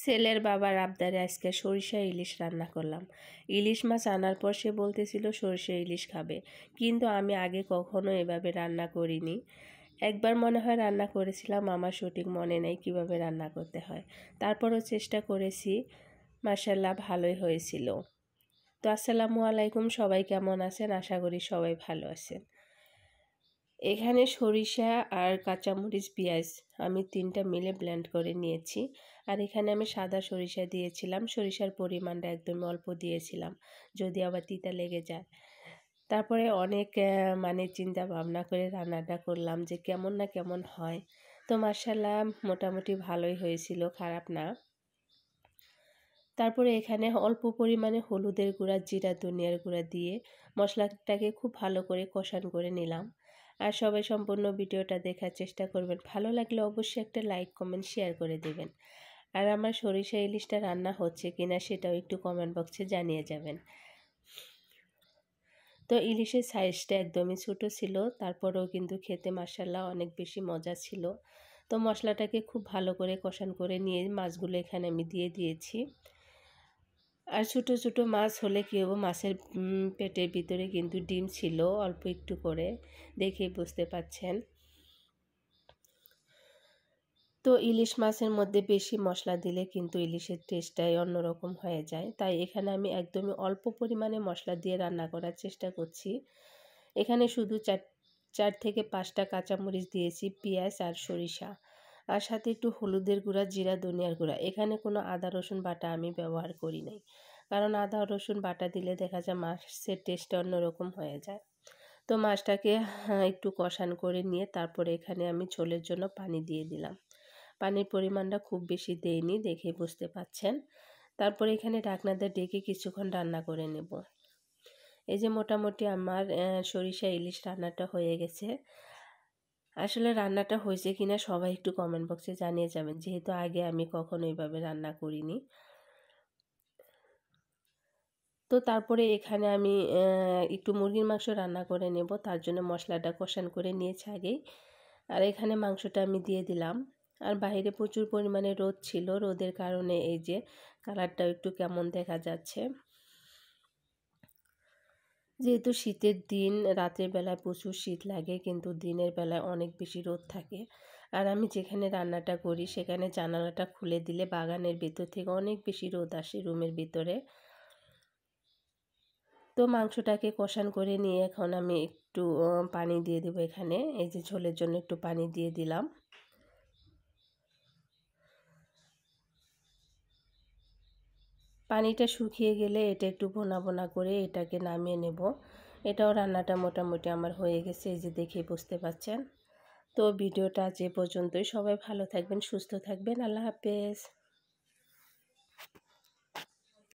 ছেলের বাবার আবদারে আজকে সরিষা ইলিশ রান্না করলাম। ইলিশ মাছ আনার পর সে বলতেছিল সরিষা ইলিশ খাবে, কিন্তু আমি আগে কখনো এভাবে রান্না করিনি। একবার মনে হয় রান্না করেছিলাম, আমার সঠিক মনে নেই কিভাবে রান্না করতে হয়। তারপরও চেষ্টা করেছি, মাশাআল্লাহ ভালোই হয়েছিল। তো আসসালামু আলাইকুম, সবাই কেমন আছেন? আশা করি সবাই ভালো আছেন। এখানে সরিষা আর কাঁচামরিচ পেঁয়াজ আমি 3টা মিলে ব্লেন্ড করে নিয়েছি। আর এখানে আমি সাদা সরিষা দিয়েছিলাম, সরিষার পরিমাণটা একদম অল্প দিয়েছিলাম, যদি আবার তিতা লেগে যায়। তারপরে অনেক চিন্তা ভাবনা করে রান্নাটা করলাম যে কেমন না কেমন হয়। তো মাশাআল্লাহ মোটামুটি ভালোই হয়েছিল, খারাপ না। তারপরে এখানে অল্প পরিমাণে হলুদের গুঁড়া, জিরা, ধনিয়ার গুঁড়া দিয়ে মশলাটাকে খুব ভালো করে কষান করে নিলাম। আর সবাই সম্পূর্ণ ভিডিওটা দেখার চেষ্টা করবেন। ভালো লাগলে অবশ্যই একটা লাইক, কমেন্ট, শেয়ার করে দেবেন। আর আমার সরিষা ইলিশটা রান্না হচ্ছে কিনা সেটাও একটু কমেন্ট বক্সে জানিয়ে যাবেন। তো ইলিশের সাইজটা একদমই ছোটো ছিল, তারপরেও কিন্তু খেতে মাশাআল্লাহ অনেক বেশি মজা ছিল। তো মশলাটাকে খুব ভালো করে কষান করে নিয়ে মাছগুলো এখানে আমি দিয়ে দিয়েছি। আর ছোটো ছোটো মাছ হলে কী হবো, মাছের পেটের ভিতরে কিন্তু ডিম ছিল অল্প একটু করে, দেখেই বুঝতে পাচ্ছেন। তো ইলিশ মাছের মধ্যে বেশি মশলা দিলে কিন্তু ইলিশের টেস্টটাই অন্যরকম হয়ে যায়, তাই এখানে আমি একদমই অল্প পরিমাণে মশলা দিয়ে রান্না করার চেষ্টা করছি। এখানে শুধু 4 থেকে 5টা কাঁচামরিচ দিয়েছি, পেঁয়াজ আর সরিষা, আর সাথে একটু হলুদের গুঁড়া, জিরা, ধনিয়ার গুঁড়া। এখানে কোনো আদা রসুন বাটা আমি ব্যবহার করি নাই, কারণ আদা রসুন বাটা দিলে দেখা যায় মাছের টেস্টটা অন্যরকম হয়ে যায়। তো মাছটাকে একটু কষান করে নিয়ে তারপরে এখানে আমি ঝোলের জন্য পানি দিয়ে দিলাম। পানির পরিমাণটা খুব বেশি দেইনি, দেখে বুঝতে পাচ্ছেন। তারপরে এখানে ঢাকনা দিয়ে ঢেকে কিছুক্ষণ রান্না করে নেব। এই যে মোটামুটি আমার সরিষা ইলিশ রান্নাটা হয়ে গেছে। আসলে রান্নাটা হয়েছে কিনা সবাই একটু কমেন্ট বক্সে জানিয়ে যাবেন, যেহেতু আগে আমি কখনো এইভাবে রান্না করিনি। তো তারপরে এখানে আমি একটু মুরগির মাংস রান্না করে নেব, তার জন্য মশলাটা কষান করে নিয়েছি আগেই। আর এখানে মাংসটা আমি দিয়ে দিলাম। আর বাইরে প্রচুর পরিমাণে রোদ ছিল, রোদের কারণে এই যে কালারটাও একটু কেমন দেখা যাচ্ছে। যেহেতু শীতের দিন, রাতের বেলায় প্রচুর শীত লাগে, কিন্তু দিনের বেলায় অনেক বেশি রোদ থাকে। আর আমি যেখানে রান্নাটা করি সেখানে জানালাটা খুলে দিলে বাগানের ভেতর থেকে অনেক বেশি রোদ আসে রুমের ভিতরে। তো মাংসটাকে কষান করে নিয়ে এখন আমি একটু পানি দিয়ে দেবো এখানে। এই যে ঝোলের জন্য একটু পানি দিয়ে দিলাম। পানিটা শুকিয়ে গেলে এটা একটু ভোনা ভোনা করে এটাকে নামিয়ে নেব। এটাও রান্নাটা মোটামুটি আমার হয়ে গেছে, এই যে দেখে বুঝতে পাচ্ছেন। তো ভিডিওটা আজ এ পর্যন্তই। সবাই ভালো থাকবেন, সুস্থ থাকবেন। আল্লাহ হাফেজ।